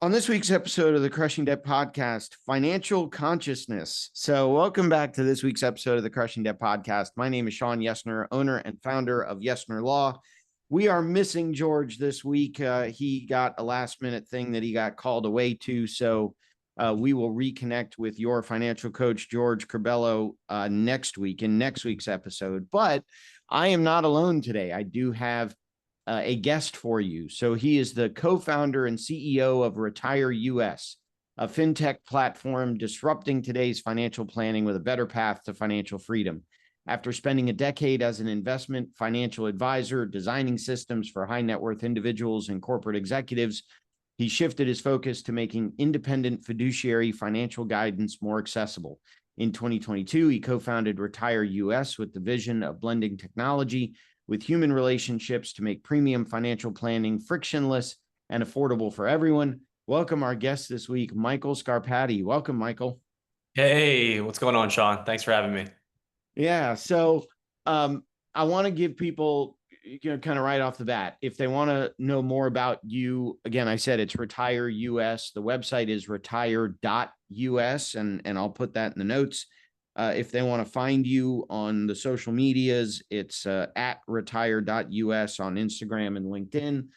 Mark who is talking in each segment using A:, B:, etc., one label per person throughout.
A: On this week's episode of the Crushing Debt Podcast, financial consciousness. So, welcome back to this week's episode of the Crushing Debt Podcast. My name is Shawn Yesner, owner and founder of Yesner Law. We are missing George this week. He got a last minute thing that he got called away to. So, we will reconnect with your financial coach, George Corbello, next week in next week's episode. But I am not alone today. I do have a guest for you. So he is the co-founder and CEO of Retire US, a fintech platform disrupting today's financial planning with a better path to financial freedom. After spending a decade as an investment financial advisor, designing systems for high net worth individuals and corporate executives, he shifted his focus to making independent fiduciary financial guidance more accessible. In 2022, he co-founded Retire US with the vision of blending technology with human relationships to make premium financial planning frictionless and affordable for everyone. Welcome our guest this week, Michael Scarpati. Welcome, Michael.
B: Hey, what's going on, Shawn? Thanks for having me.
A: Yeah, so I want to give people, kind of right off the bat, if they want to know more about you, again, I said it's Retire US. The website is retire.us, and I'll put that in the notes. If they want to find you on the social medias, it's at retire.us on Instagram and LinkedIn.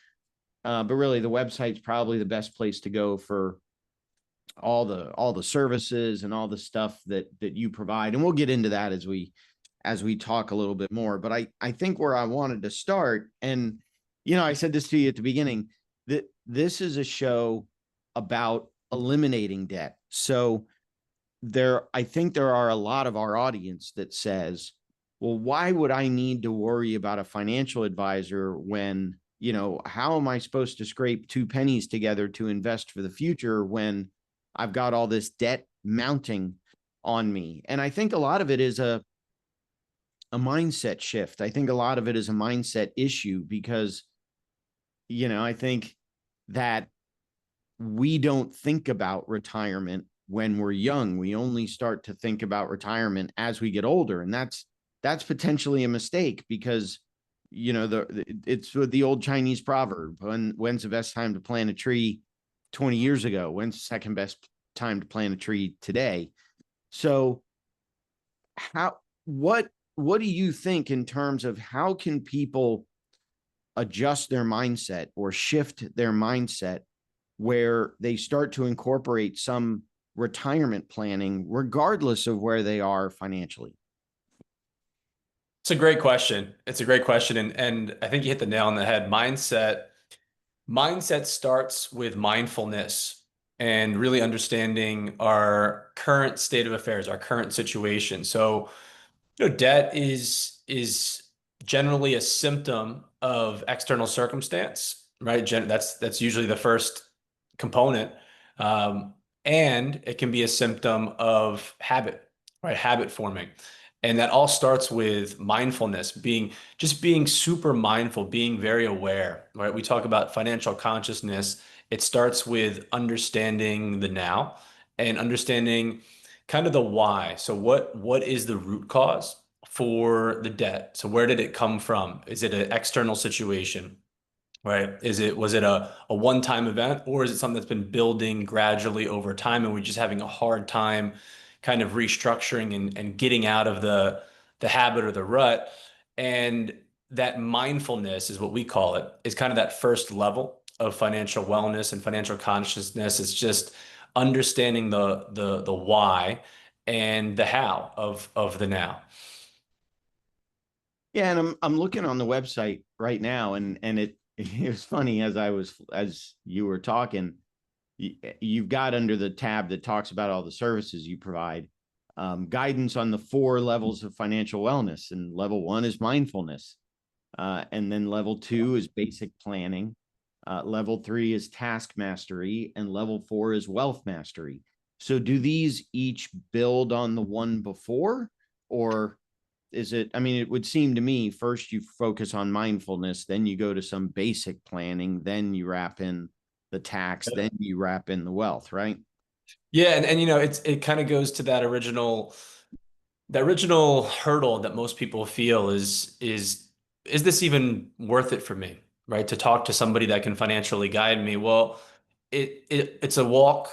A: But really, the website's probably the best place to go for all the services and all the stuff that you provide. And we'll get into that as we talk a little bit more. But I think where I wanted to start, and I said this to you at the beginning, that this is a show about eliminating debt. So I think there are a lot of our audience that says, well, why would I need to worry about a financial advisor when, how am I supposed to scrape two pennies together to invest for the future when I've got all this debt mounting on me? And I think a lot of it is a mindset shift. I think a lot of it is a mindset issue because, I think that we don't think about retirement when we're young. We only start to think about retirement as we get older. And that's potentially a mistake because, it's with the old Chinese proverb, when's the best time to plant a tree 20 years ago? When's the second best time to plant a tree today? So what do you think in terms of how can people adjust their mindset or shift their mindset where they start to incorporate some retirement planning, regardless of where they are financially?
B: It's a great question. It's a great question. And I think you hit the nail on the head. Mindset starts with mindfulness and really understanding our current state of affairs, our current situation. So, debt is generally a symptom of external circumstance, right? That's usually the first component. And it can be a symptom of habit, right? Habit forming. And that all starts with mindfulness, being super mindful, being very aware, right? We talk about financial consciousness. It starts with understanding the now and understanding kind of the why. So what is the root cause for the debt? So where did it come from? Is it an external situation? Right? Was it a one-time event, or is it something that's been building gradually over time and we're just having a hard time kind of restructuring and getting out of the habit or the rut? And that mindfulness is what we call it, is kind of that first level of financial wellness and financial consciousness. It's just understanding the why and the how of the now.
A: Yeah, and I'm looking on the website right now, and it was funny as you were talking, you've got under the tab that talks about all the services you provide, guidance on the 4 levels of financial wellness, and level 1 is mindfulness, and then level 2 is basic planning, level 3 is task mastery, and level 4 is wealth mastery. So do these each build on the one before, or is it, it would seem to me, first you focus on mindfulness, then you go to some basic planning, then you wrap in the tax, then you wrap in the wealth, right?
B: Yeah, and it kind of goes to that original hurdle that most people feel is this even worth it for me, right? To talk to somebody that can financially guide me. Well, it's a walk,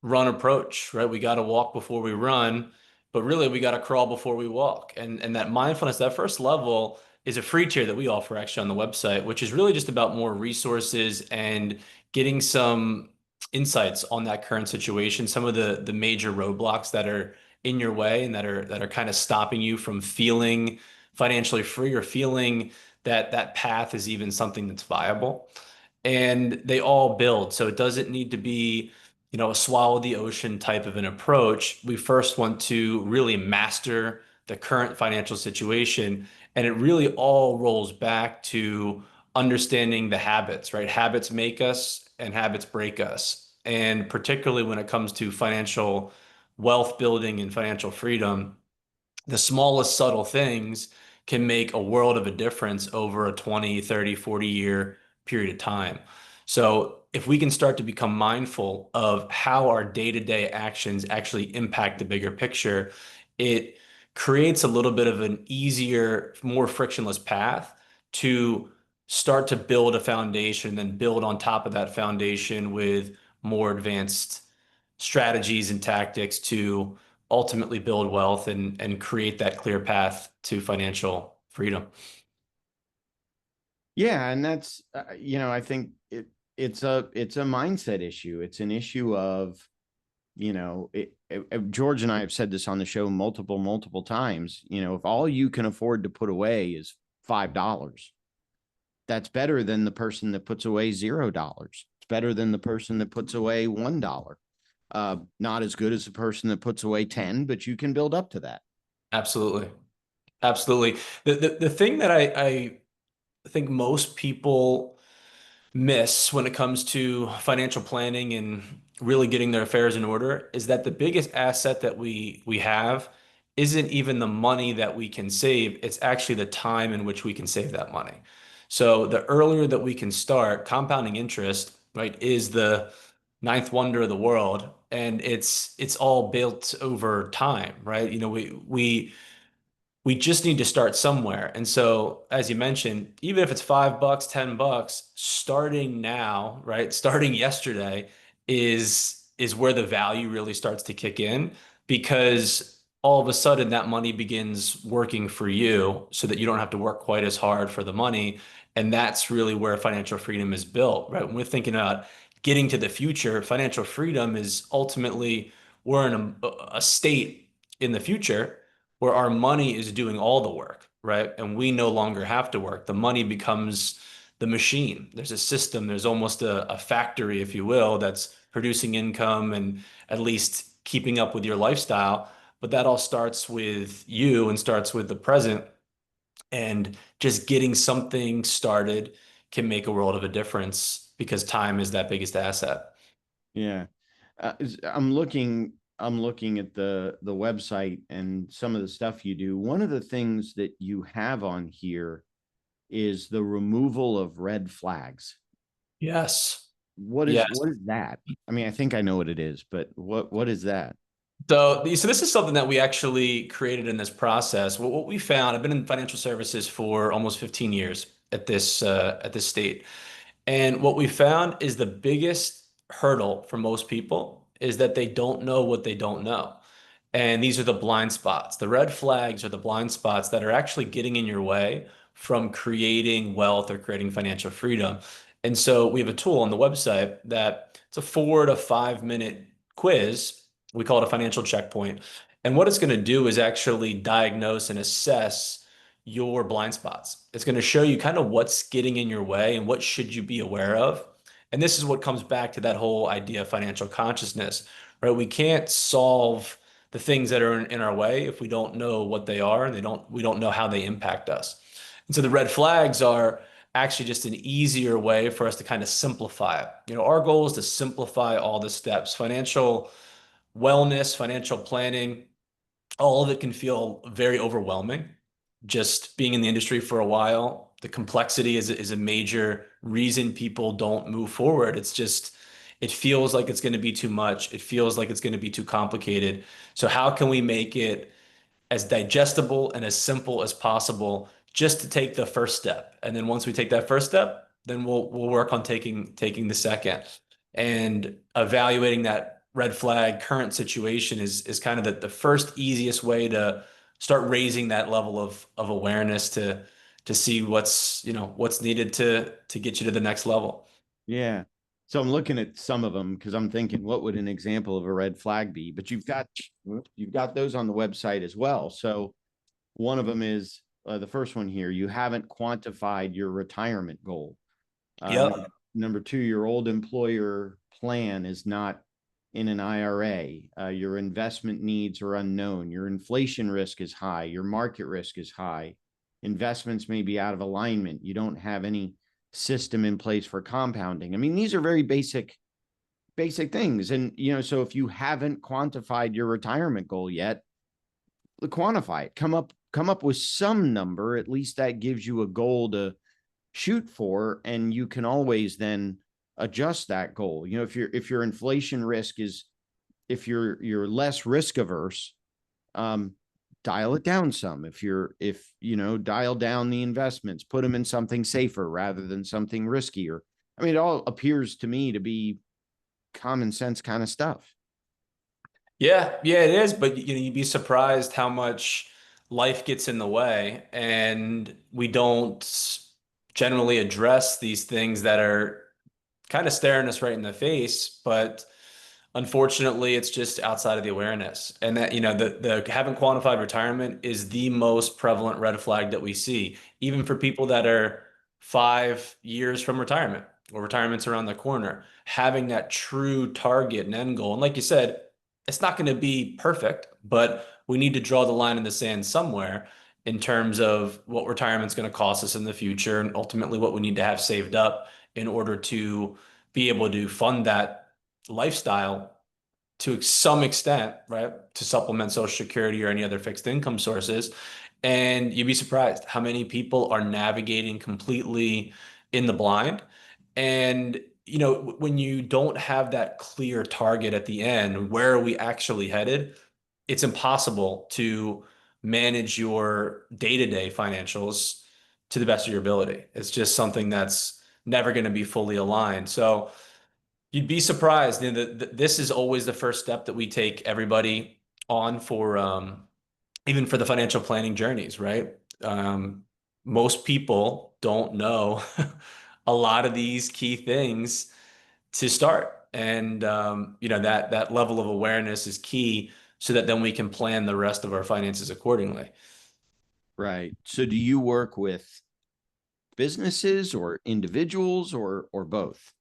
B: run approach, right? We got to walk before we run, but really we got to crawl before we walk. And that mindfulness, that first level is a free tier that we offer actually on the website, which is really just about more resources and getting some insights on that current situation, some of the major roadblocks that are in your way and that are kind of stopping you from feeling financially free or feeling that that path is even something that's viable. And they all build. So it doesn't need to be, a swallow the ocean type of an approach. We first want to really master the current financial situation. And it really all rolls back to understanding the habits, right? Habits make us and habits break us. And particularly when it comes to financial wealth building and financial freedom, the smallest subtle things can make a world of a difference over a 20, 30, 40-year period of time. So if we can start to become mindful of how our day-to-day actions actually impact the bigger picture, it creates a little bit of an easier, more frictionless path to start to build a foundation, then build on top of that foundation with more advanced strategies and tactics to ultimately build wealth and create that clear path to financial freedom.
A: Yeah, and that's I think it's a mindset issue. It's an issue of George and I have said this on the show multiple times. If all you can afford to put away is $5, that's better than the person that puts away $0. It's better than the person that puts away $1. Not as good as the person that puts away 10, but you can build up to that.
B: Absolutely. Absolutely. The thing that I think most people miss when it comes to financial planning and really getting their affairs in order is that the biggest asset that we have isn't even the money that we can save, it's actually the time in which we can save that money. So the earlier that we can start, compounding interest, right, is the ninth wonder of the world, and it's all built over time, right? We just need to start somewhere. And so, as you mentioned, even if it's $5, $10, starting now, right? Starting yesterday is where the value really starts to kick in because all of a sudden that money begins working for you so that you don't have to work quite as hard for the money. And that's really where financial freedom is built, right? When we're thinking about getting to the future, financial freedom is ultimately we're in a state in the future where our money is doing all the work, right? And we no longer have to work. The money becomes the machine. There's a system, there's almost a factory, if you will, that's producing income and at least keeping up with your lifestyle. But that all starts with you and starts with the present. And just getting something started can make a world of a difference because time is that biggest asset.
A: Yeah. I'm looking at the website and some of the stuff you do. One of the things that you have on here is the removal of red flags.
B: Yes.
A: What is
B: Yes.
A: what is that? I mean, I think I know what it is, but what is that?
B: So this is something that we actually created in this process. What we found, I've been in financial services for almost 15 years at this state. And what we found is the biggest hurdle for most people is that they don't know what they don't know. And these are the blind spots. The red flags are the blind spots that are actually getting in your way from creating wealth or creating financial freedom. And so we have a tool on the website that it's a 4 to 5 minute quiz. We call it a financial checkpoint. And what it's going to do is actually diagnose and assess your blind spots. It's going to show you kind of what's getting in your way and what should you be aware of. And this is what comes back to that whole idea of financial consciousness, right? We can't solve the things that are in our way if we don't know what they are and we don't know how they impact us. And so the red flags are actually just an easier way for us to kind of simplify it. Our goal is to simplify all the steps, financial wellness, financial planning, all of it can feel very overwhelming. Just being in the industry for a while, the complexity is a major reason people don't move forward. It's just, it feels like it's going to be too much. It feels like it's going to be too complicated. So how can we make it as digestible and as simple as possible just to take the first step? And then once we take that first step, then we'll work on taking the second. And evaluating that red flag current situation is kind of the first easiest way to start raising that level of awareness to see what's needed to get you to the next level.
A: Yeah. So I'm looking at some of them because I'm thinking, what would an example of a red flag be? But you've got those on the website as well. So one of them is the first one here. You haven't quantified your retirement goal.
B: Yep.
A: Number two, your old employer plan is not in an IRA. Your investment needs are unknown. Your inflation risk is high. Your market risk is high. Investments may be out of alignment. You don't have any system in place for compounding. I mean, these are very basic things. And, so if you haven't quantified your retirement goal yet, quantify it. Come up with some number. At least that gives you a goal to shoot for, and you can always then adjust that goal. If your inflation risk is, if you're less risk averse, um dial it down some. If dial down the investments, put them in something safer rather than something riskier. I mean, it all appears to me to be common sense kind of stuff.
B: Yeah, yeah, it is. But you'd be surprised how much life gets in the way, and we don't generally address these things that are kind of staring us right in the face. But unfortunately, it's just outside of the awareness. And that, the haven't quantified retirement is the most prevalent red flag that we see, even for people that are 5 years from retirement or retirement's around the corner. Having that true target and end goal. And like you said, it's not going to be perfect, but we need to draw the line in the sand somewhere in terms of what retirement's going to cost us in the future and ultimately what we need to have saved up in order to be able to fund that lifestyle to some extent, right? To supplement Social Security or any other fixed income sources. And you'd be surprised how many people are navigating completely in the blind. And, when you don't have that clear target at the end, where are we actually headed? It's impossible to manage your day-to-day financials to the best of your ability. It's just something that's never going to be fully aligned. So, you'd be surprised. This is always the first step that we take everybody on for, even for the financial planning journeys, right? Most people don't know a lot of these key things to start, and that level of awareness is key, so that then we can plan the rest of our finances accordingly.
A: Right. So do you work with businesses or individuals or both?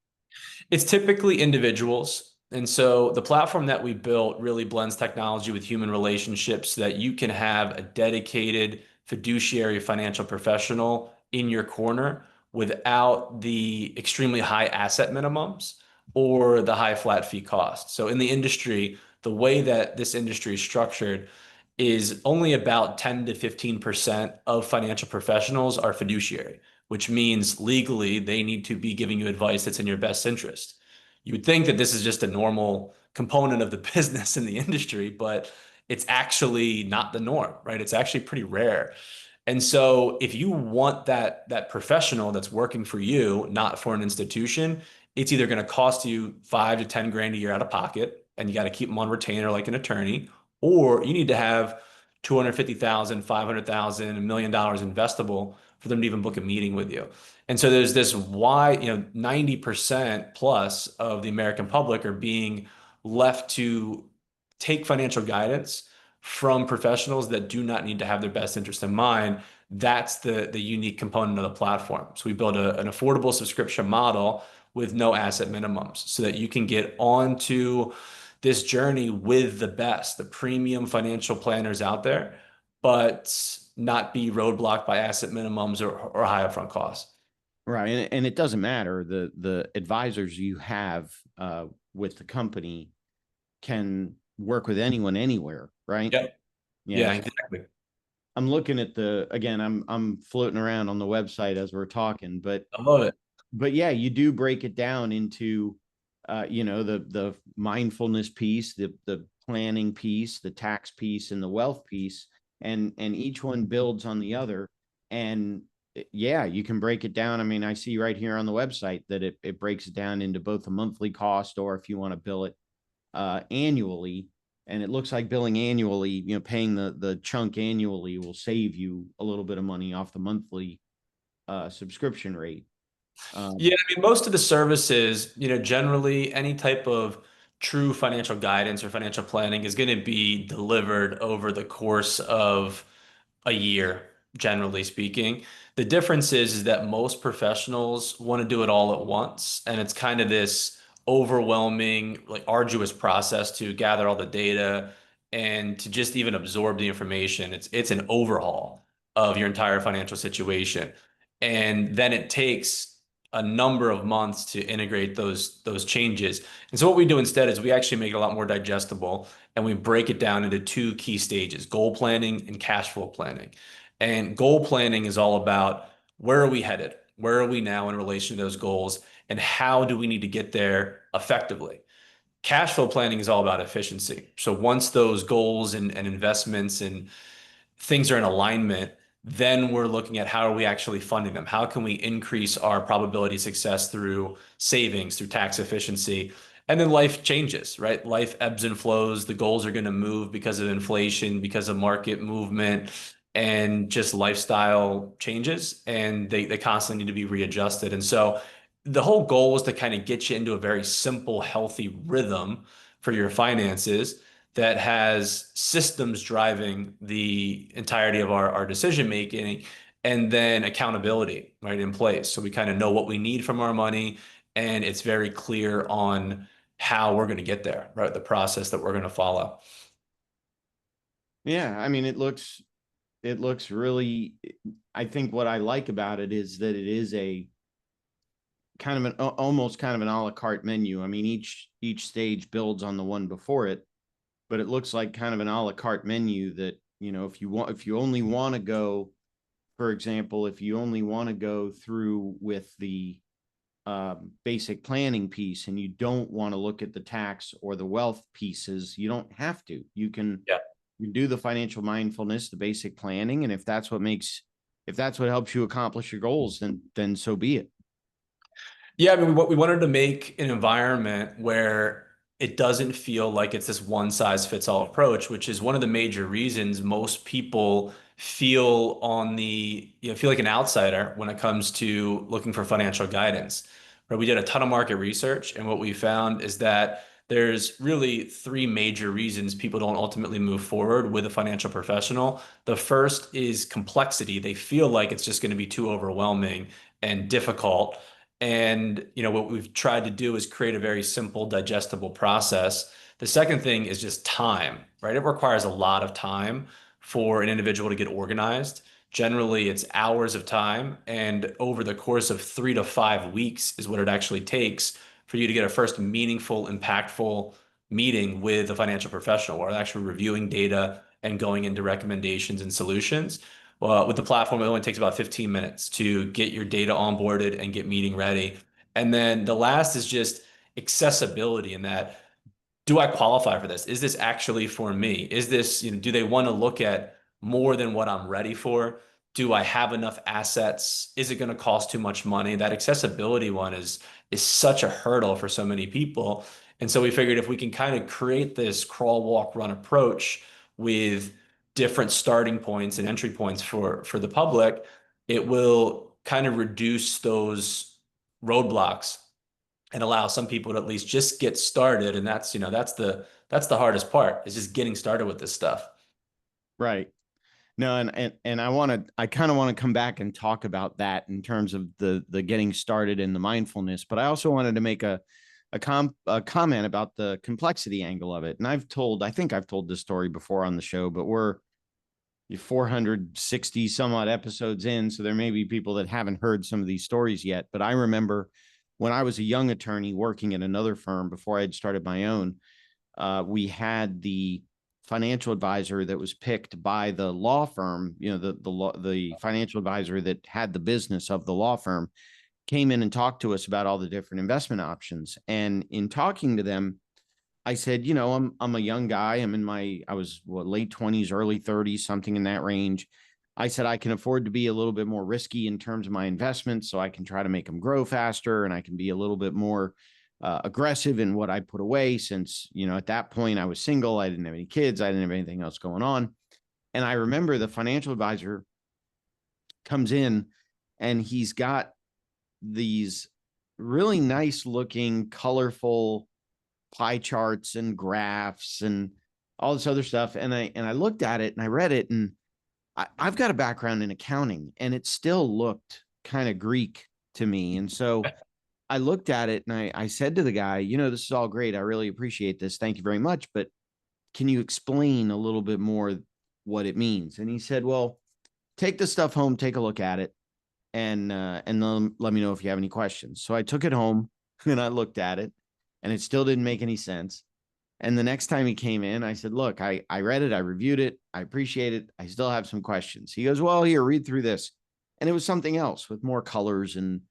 B: It's typically individuals. And so the platform that we built really blends technology with human relationships so that you can have a dedicated fiduciary financial professional in your corner without the extremely high asset minimums or the high flat fee cost. So in the industry, the way that this industry is structured is only about 10 to 15% of financial professionals are fiduciary, which means legally they need to be giving you advice that's in your best interest. You would think that this is just a normal component of the business in the industry, but it's actually not the norm, right? It's actually pretty rare. And so if you want that professional that's working for you, not for an institution, it's either going to cost you 5 to 10 grand a year out of pocket, and you got to keep them on retainer like an attorney, or you need to have 250,000, 500,000, $1 million investable for them to even book a meeting with you. And so there's this wide, 90% plus of the American public are being left to take financial guidance from professionals that do not need to have their best interest in mind. That's the unique component of the platform. So we built an affordable subscription model with no asset minimums so that you can get onto this journey with the best, the premium financial planners out there, but not be roadblocked by asset minimums or high upfront costs.
A: Right. And it doesn't matter. The advisors you have with the company can work with anyone anywhere, right?
B: Yep.
A: Yeah.
B: Yeah, exactly.
A: I'm looking at again, I'm floating around on the website as we're talking, but
B: I love it.
A: yeah, you do break it down into the mindfulness piece, the planning piece, the tax piece, and the wealth piece, and each one builds on the other. And Yeah, you can break it down. I mean, I see right here on the website that it breaks it down into both a monthly cost, or if you want to bill it annually. And it looks like billing annually, paying the chunk annually will save you a little bit of money off the monthly subscription rate.
B: Yeah,
A: Um,
B: I mean, most of the services, generally any type of true financial guidance or financial planning is going to be delivered over the course of a year, generally speaking. The difference is that most professionals want to do it all at once, and it's kind of this overwhelming, like arduous process to gather all the data and to just even absorb the information. It's an overhaul of your entire financial situation. And then it takes a number of months to integrate those changes. And so what we do instead is we actually make it a lot more digestible and we break it down into two key stages, goal planning and cash flow planning. And goal planning is all about where are we headed? Where are we now in relation to those goals? And how do we need to get there effectively? Cash flow planning is all about efficiency. So once those goals and investments and things are in alignment, then we're looking at how are we actually funding them? How can we increase our probability of success through savings, through tax efficiency? And then life changes, right? Life ebbs and flows. The goals are going to move because of inflation, because of market movement, and just lifestyle changes. And they constantly need to be readjusted. And so the whole goal is to kind of get you into a very simple, healthy rhythm for your finances that has systems driving the entirety of our decision making and then accountability right in place. So we kind of know what we need from our money and it's very clear on how we're going to get there, right? The process that we're going to follow.
A: yeah, I mean, it looks really. I think what I like about it is that it is a kind of an almost kind of an a la carte menu. I mean, each stage builds on the one before it, but it looks like kind of an a la carte menu that, if you only want to go, for example, if you only want to go through with the basic planning piece and you don't want to look at the tax or the wealth pieces, you don't have to.
B: Yeah.
A: You do the financial mindfulness, the basic planning, and if that's what helps you accomplish your goals, then so be it.
B: Yeah, I mean, what we wanted to make an environment where it doesn't feel like it's this one size fits all approach, which is one of the major reasons most people feel feel like an outsider when it comes to looking for financial guidance. Right? We did a ton of market research, and what we found is that there's really three major reasons people don't ultimately move forward with a financial professional. The first is complexity. They feel like it's just going to be too overwhelming and difficult. And what we've tried to do is create a very simple, digestible process. The second thing is just time, right? It requires a lot of time for an individual to get organized. Generally, it's hours of time, and over the course of 3 to 5 weeks is what it actually takes for you to get a first meaningful, impactful meeting with a financial professional where they're actually reviewing data and going into recommendations and solutions. Well, with the platform, it only takes about 15 minutes to get your data onboarded and get meeting ready. And then the last is just accessibility in that, do I qualify for this? Is this actually for me? Is this, do they want to look at more than what I'm ready for? Do I have enough assets? Is it going to cost too much money? That accessibility one is such a hurdle for so many people. And so we figured if we can kind of create this crawl, walk, run approach with different starting points and entry points for the public, it will kind of reduce those roadblocks and allow some people to at least just get started. And that's the hardest part is just getting started with this stuff.
A: Right. No, and I kind of want to come back and talk about that in terms of the getting started in the mindfulness, but I also wanted to make a comment about the complexity angle of it. And I think I've told this story before on the show, but we're 460 some odd episodes in, so there may be people that haven't heard some of these stories yet. But I remember when I was a young attorney working at another firm before I had started my own, we had the financial advisor that was picked by the law firm. The financial advisor that had the business of the law firm came in and talked to us about all the different investment options. And in talking to them, I said, I'm a young guy. I was late 20s, early 30s, something in that range. I said I can afford to be a little bit more risky in terms of my investments, so I can try to make them grow faster, and I can be a little bit more aggressive in what I put away. Since at that point I was single, I didn't have any kids, I didn't have anything else going on. And I remember the financial advisor comes in, and he's got these really nice looking, colorful pie charts and graphs and all this other stuff. And I looked at it and I read it, and I've got a background in accounting, and it still looked kind of Greek to me. And so I looked at it and I said to the guy, this is all great. I really appreciate this. Thank you very much. But can you explain a little bit more what it means? And he said, well, take the stuff home, take a look at it, and then let me know if you have any questions. So I took it home and I looked at it, and it still didn't make any sense. And the next time he came in, I said, look, I read it, I reviewed it, I appreciate it. I still have some questions. He goes, well, here, read through this. And it was something else with more colors and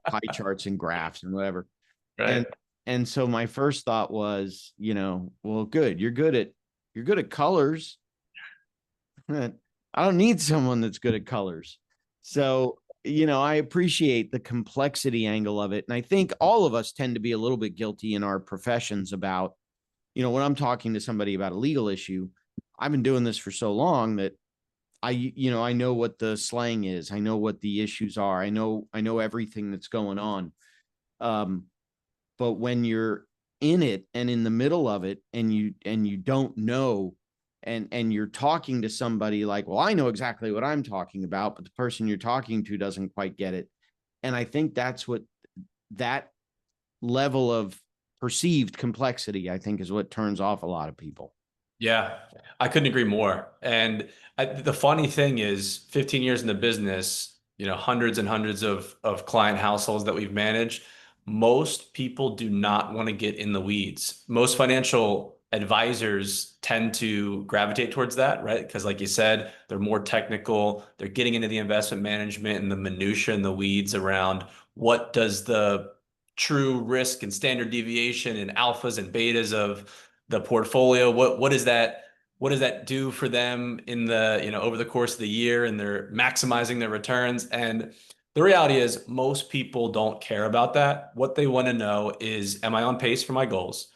A: pie charts and graphs and whatever. And
B: Right.
A: and so my first thought was, well, good. You're good at colors. I don't need someone that's good at colors. So, I appreciate the complexity angle of it. And I think all of us tend to be a little bit guilty in our professions about, when I'm talking to somebody about a legal issue. I've been doing this for so long that I know what the slang is. I know what the issues are. I know everything that's going on. Um, but when you're in it and in the middle of it, and you don't know, and you're talking to somebody like, well, I know exactly what I'm talking about, but the person you're talking to doesn't quite get it. And I think that's what that level of perceived complexity, I think, is what turns off a lot of people.
B: Yeah, I couldn't agree more. And the funny thing is, 15 years in the business, hundreds and hundreds of client households that we've managed, most people do not want to get in the weeds. Most financial advisors tend to gravitate towards that, right? Because like you said, they're more technical. They're getting into the investment management and the minutia and the weeds around what does the true risk and standard deviation and alphas and betas of the portfolio. What does that do for them in the, over the course of the year, and they're maximizing their returns. And the reality is most people don't care about that. What they want to know is, am I on pace for my goals?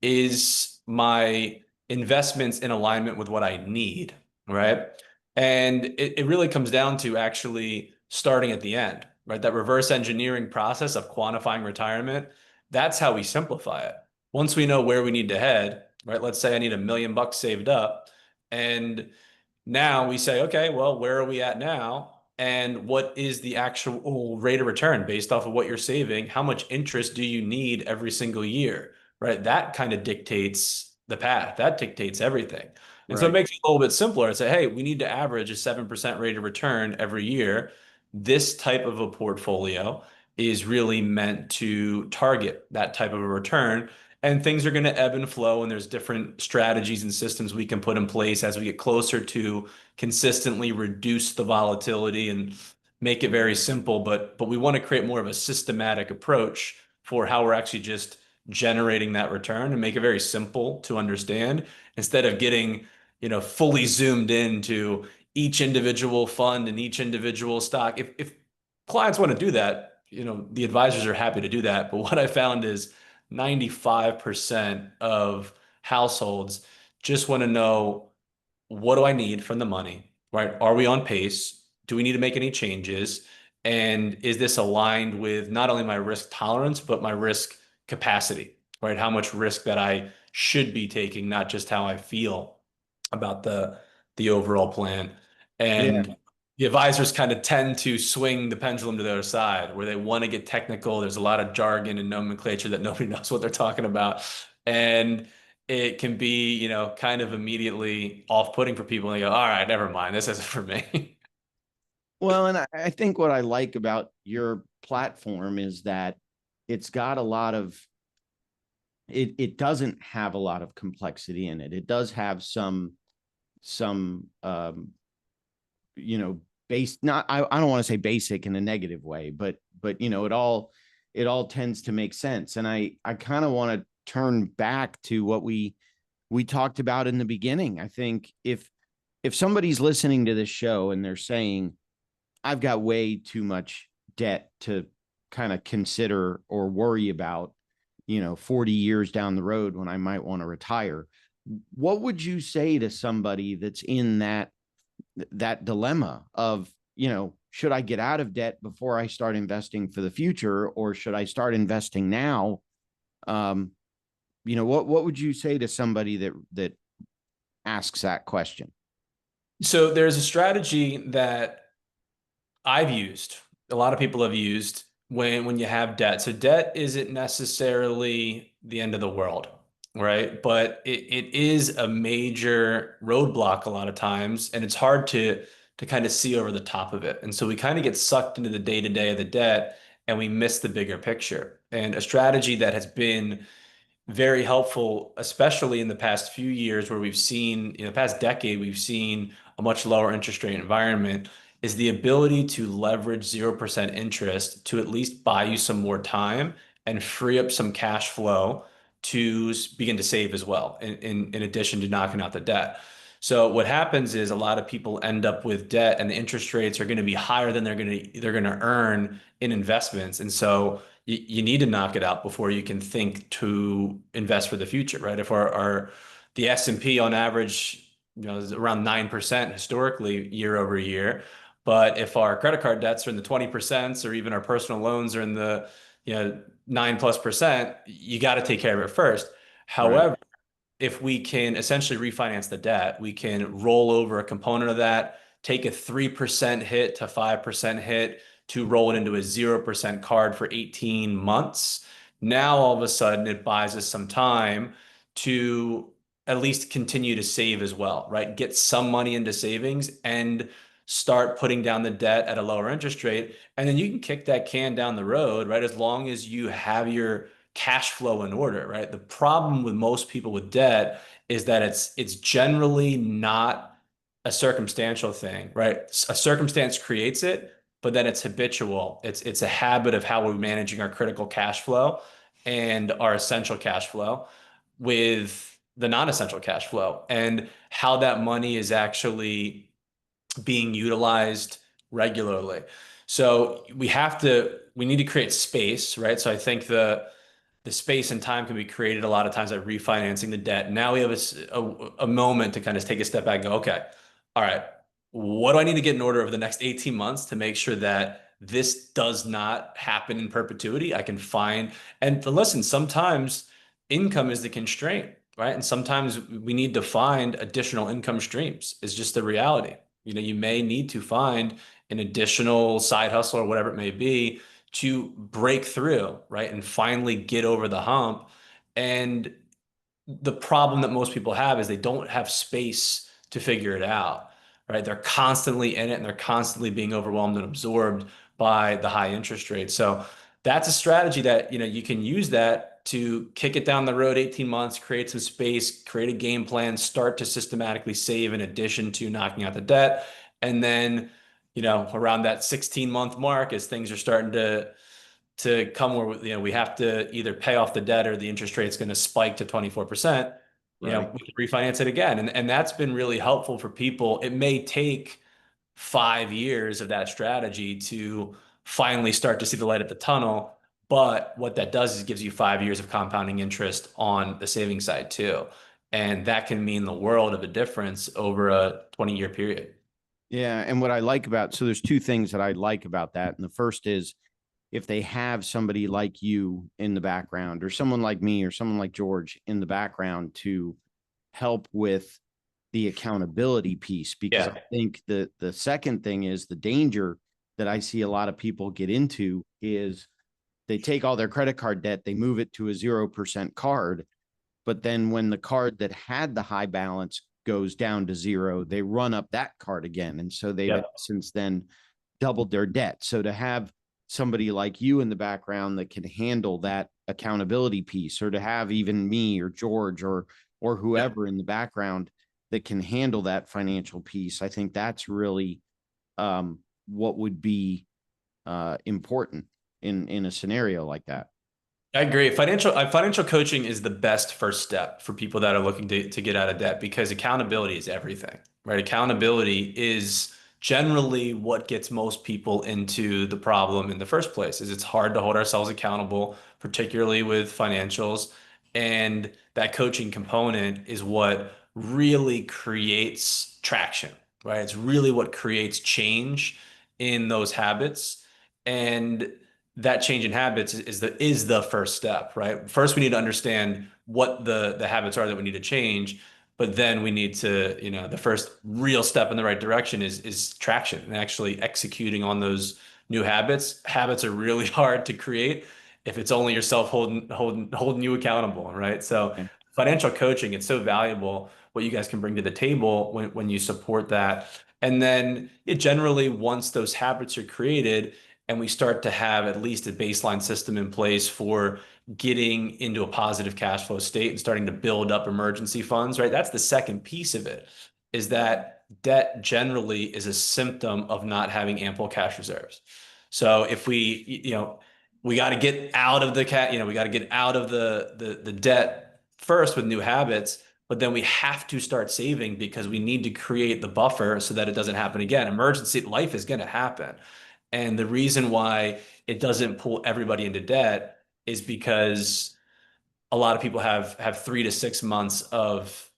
B: Is my investments in alignment with what I need, right? And it really comes down to actually starting at the end, right? That reverse engineering process of quantifying retirement, that's how we simplify it. Once we know where we need to head, right? Let's say I need $1 million saved up, and now we say, okay, well, where are we at now? And what is the actual rate of return based off of what you're saving? How much interest do you need every single year? Right? That kind of dictates the path. That dictates everything. And so it
A: Right.
B: makes it a little bit simpler. It's say, hey, we need to average a 7% rate of return every year. This type of a portfolio is really meant to target that type of a return. And things are going to ebb and flow, and there's different strategies and systems we can put in place as we get closer to consistently reduce the volatility and make it very simple. But we want to create more of a systematic approach for how we're actually just generating that return, and make it very simple to understand, instead of getting, fully zoomed into each individual fund and each individual stock. If clients want to do that, the advisors are happy to do that. But what I found is 95% of households just want to know, what do I need from the money, right? Are we on pace? Do we need to make any changes? And is this aligned with not only my risk tolerance, but my risk capacity, right? How much risk that I should be taking, not just how I feel about the overall plan.
A: Yeah.
B: And the advisors kind of tend to swing the pendulum to the other side, where they want to get technical. There's a lot of jargon and nomenclature that nobody knows what they're talking about. And it can be, kind of immediately off-putting for people. And they go, all right, never mind. This isn't for me.
A: Well, and I think what I like about your platform is that it's got a lot of it doesn't have a lot of complexity in it. It does have some base, not I don't want to say basic in a negative way, but it all tends to make sense. And I kind of want to turn back to what we talked about in the beginning. I think if somebody's listening to this show and they're saying, I've got way too much debt to kind of consider or worry about, 40 years down the road when I might want to retire, what would you say to somebody that's in that dilemma of, should I get out of debt before I start investing for the future, or should I start investing now? Um, what would you say to somebody that asks that question?
B: So there's a strategy that I've used, a lot of people have used when you have debt. So debt isn't necessarily the end of the world, right? But it is a major roadblock a lot of times, and it's hard to kind of see over the top of it. And so we kind of get sucked into the day-to-day of the debt and we miss the bigger picture. And a strategy that has been very helpful, especially in the past few years where we've seen, in the past decade, we've seen a much lower interest rate environment, is the ability to leverage 0% interest to at least buy you some more time and free up some cash flow to begin to save as well, in addition to knocking out the debt. So what happens is a lot of people end up with debt and the interest rates are going to be higher than they're going to earn in investments. And so you need to knock it out before you can think to invest for the future, right? If the S&P on average, is around 9% historically year over year, but if our credit card debts are in the 20% or even our personal loans are in the 9+%, you got to take care of it first.
A: Right.
B: However, if we can essentially refinance the debt, we can roll over a component of that, take a 3% hit to 5% hit to roll it into a 0% card for 18 months. Now, all of a sudden, it buys us some time to at least continue to save as well, right? Get some money into savings and start putting down the debt at a lower interest rate. And then you can kick that can down the road, right? As long as you have your cash flow in order, right? The problem with most people with debt is that it's generally not a circumstantial thing, right? A circumstance creates it, but then it's habitual. It's a habit of how we're managing our critical cash flow and our essential cash flow with the non-essential cash flow and how that money is actually being utilized regularly. So we need to create space, right? So I think the space and time can be created a lot of times by refinancing the debt. Now we have a moment to kind of take a step back and go, okay, all right, what do I need to get in order over the next 18 months to make sure that this does not happen in perpetuity? I can find, and listen, sometimes income is the constraint, right? And sometimes we need to find additional income streams. It's just the reality. You may need to find an additional side hustle or whatever it may be to break through, right? And finally get over the hump. And the problem that most people have is they don't have space to figure it out, right? They're constantly in it and they're constantly being overwhelmed and absorbed by the high interest rates. So that's a strategy that, you can use that to kick it down the road 18 months, create some space, create a game plan, start to systematically save in addition to knocking out the debt. And then, around that 16-month mark, as things are starting to come where we have to either pay off the debt or the interest rate's going to spike to 24%,
A: Right.
B: we can refinance it again. And that's been really helpful for people. It may take 5 years of that strategy to finally start to see the light at the tunnel. But what that does is gives you 5 years of compounding interest on the saving side too. And that can mean the world of a difference over a 20-year period.
A: Yeah. And what I like about, so there's two things that I like about that. And the first is, if they have somebody like you in the background, or someone like me, or someone like George in the background to help with the accountability piece, because I
B: Yeah.
A: think the second thing is the danger that I see a lot of people get into is they take all their credit card debt, they move it to a 0% card, but then when the card that had the high balance goes down to zero, they run up that card again. And so they've
B: Yep.
A: since then doubled their debt. So to have somebody like you in the background that can handle that accountability piece, or to have even me or George or
B: Yep.
A: whoever in the background that can handle that financial piece, I think that's really what would be important in a scenario like that.
B: I agree. Financial coaching is the best first step for people that are looking to get out of debt because accountability is everything. right? Accountability is generally what gets most people into the problem in the first place, is it's hard to hold ourselves accountable, particularly with financials. And that coaching component is what really creates traction, right? It's really what creates change in those habits. And that change in habits is the first step, right? First, we need to understand what the habits are that we need to change, but then we need to, the first real step in the right direction is traction and actually executing on those new habits. Habits are really hard to create if it's only yourself holding you accountable, right? So
A: Yeah.
B: financial coaching, it's so valuable what you guys can bring to the table when you support that. And then it generally, once those habits are created and we start to have at least a baseline system in place for getting into a positive cash flow state and starting to build up emergency funds, right? That's the second piece of it, is that debt generally is a symptom of not having ample cash reserves. So if we got to get out of the we got to get out of the debt first with new habits, but then we have to start saving because we need to create the buffer so that it doesn't happen again. Emergency life is going to happen. And the reason why it doesn't pull everybody into debt is because a lot of people have 3 to 6 months of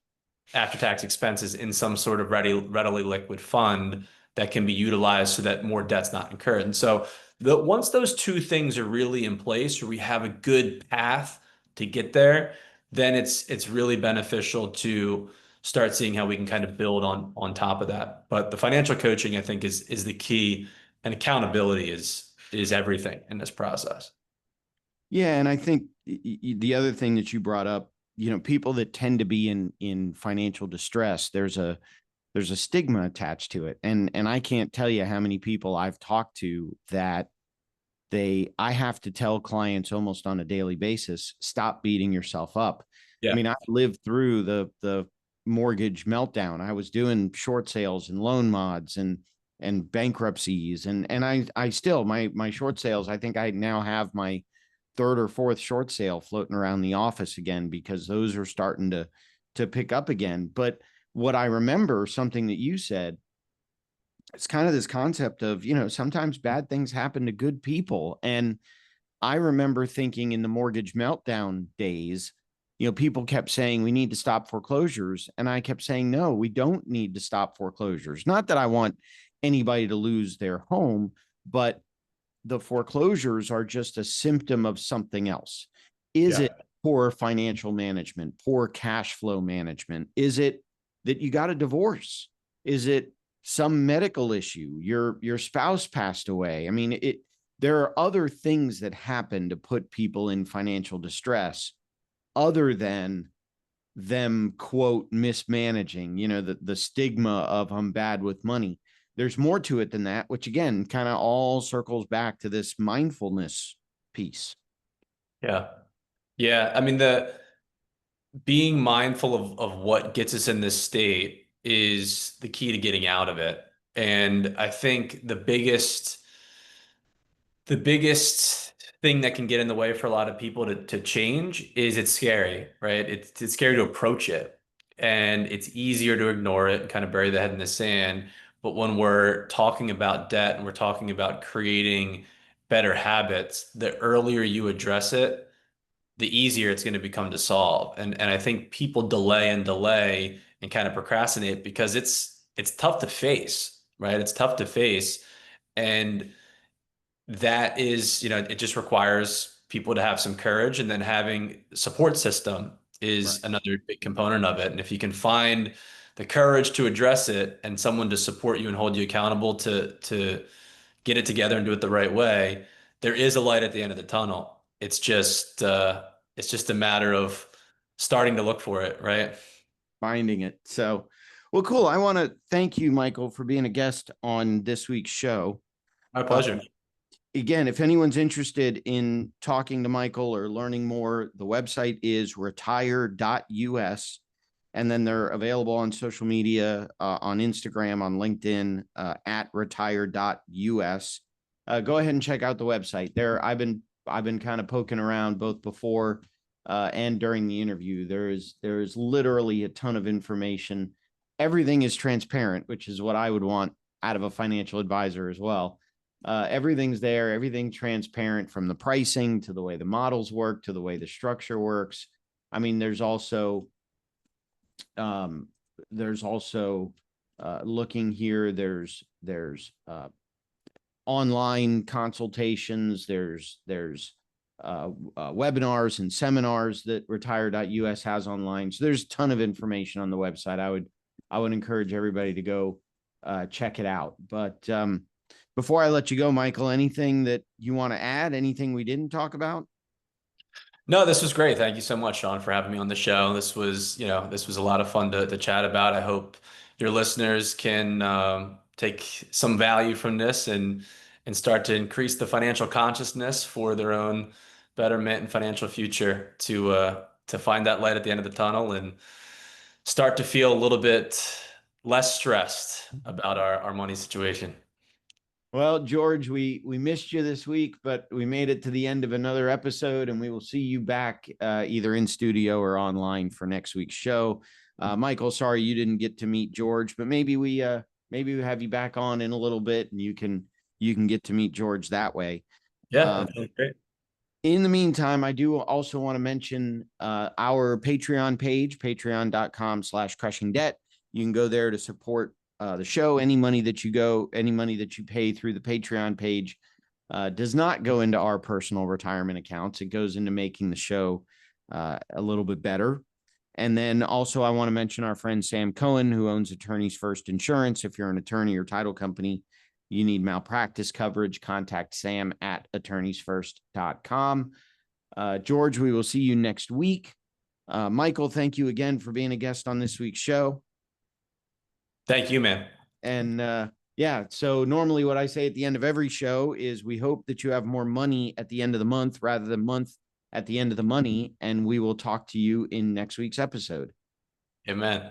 B: after-tax expenses in some sort of readily liquid fund that can be utilized so that more debt's not incurred. And so once those two things are really in place, or we have a good path to get there, then it's really beneficial to start seeing how we can kind of build on top of that. But the financial coaching, I think, is the key, and accountability is everything in this process.
A: Yeah, and I think the other thing that you brought up, people that tend to be in financial distress, there's a stigma attached to it, and I can't tell you how many people I've talked to that I have to tell clients almost on a daily basis, stop beating yourself up. I
B: Yeah.
A: mean, I lived through the mortgage meltdown. I was doing short sales and loan mods and bankruptcies, and I still, my short sales, I think I now have my third or fourth short sale floating around the office again, because those are starting to pick up again. But what I remember, something that you said, it's kind of this concept of, sometimes bad things happen to good people. And I remember thinking in the mortgage meltdown days, people kept saying we need to stop foreclosures. And I kept saying, no, we don't need to stop foreclosures. Not that I want anybody to lose their home, but the foreclosures are just a symptom of something else. Is
B: Yeah.
A: it poor financial management, poor cash flow management? Is it that you got a divorce? Is it some medical issue? Your spouse passed away. I mean, there are other things that happen to put people in financial distress other than them, quote, mismanaging, the stigma of I'm bad with money. There's more to it than that, which again kind of all circles back to this mindfulness piece.
B: Yeah. Yeah. I mean, the being mindful of what gets us in this state is the key to getting out of it. And I think the biggest thing that can get in the way for a lot of people to change is it's scary, right? It's scary to approach it. And it's easier to ignore it and kind of bury the head in the sand. But when we're talking about debt and we're talking about creating better habits, the earlier you address it, the easier it's going to become to solve. And I think people delay and delay and kind of procrastinate because it's tough to face, right? It's tough to face. And that is, it just requires people to have some courage, and then having a support system
A: Right.
B: is another big component of it. And if you can find the courage to address it and someone to support you and hold you accountable to get it together and do it the right way, there is a light at the end of the tunnel. It's just a matter of starting to look for it, right?
A: Finding it. So, well, cool. I want to thank you, Michael, for being a guest on this week's show.
B: My
A: Uh,
B: pleasure.
A: Again, if anyone's interested in talking to Michael or learning more, the website is retire.us. And then they're available on social media, on Instagram, on LinkedIn, at retire.us. Go ahead and check out the website. I've been kind of poking around both before and during the interview. There is literally a ton of information. everything is transparent, which is what I would want out of a financial advisor as well. Everything's there, everything transparent, from the pricing to the way the models work to the way the structure works. I mean, um, there's also looking here. There's online consultations. There's webinars and seminars that retire.us has online. So there's a ton of information on the website. I would encourage everybody to go check it out. But before I let you go, Michael, anything that you want to add? Anything we didn't talk about?
B: No, this was great. Thank you so much, Shawn, for having me on the show. This was a lot of fun to chat about. I hope your listeners can take some value from this and start to increase the financial consciousness for their own betterment and financial future to find that light at the end of the tunnel and start to feel a little bit less stressed about our money situation.
A: Well, George, we missed you this week, but we made it to the end of another episode, and we will see you back either in studio or online for next week's show. Michael, sorry you didn't get to meet George, but maybe we have you back on in a little bit, and you can get to meet George that way.
B: Yeah,
A: Um,
B: that sounds great.
A: in the meantime, I do also want to mention our Patreon page, patreon.com/crushing debt. You can go there to support the show. Any money that you pay through the Patreon page does not go into our personal retirement accounts. It goes into making the show a little bit better. And then also, I want to mention our friend Sam Cohen, who owns Attorneys First Insurance. If you're an attorney or title company, you need malpractice coverage, contact Sam at attorneysfirst.com. George, we will see you next week. Michael, thank you again for being a guest on this week's show.
B: Thank you, man.
A: And yeah, so normally what I say at the end of every show is we hope that you have more money at the end of the month rather than month at the end of the money. And we will talk to you in next week's episode.
B: Amen.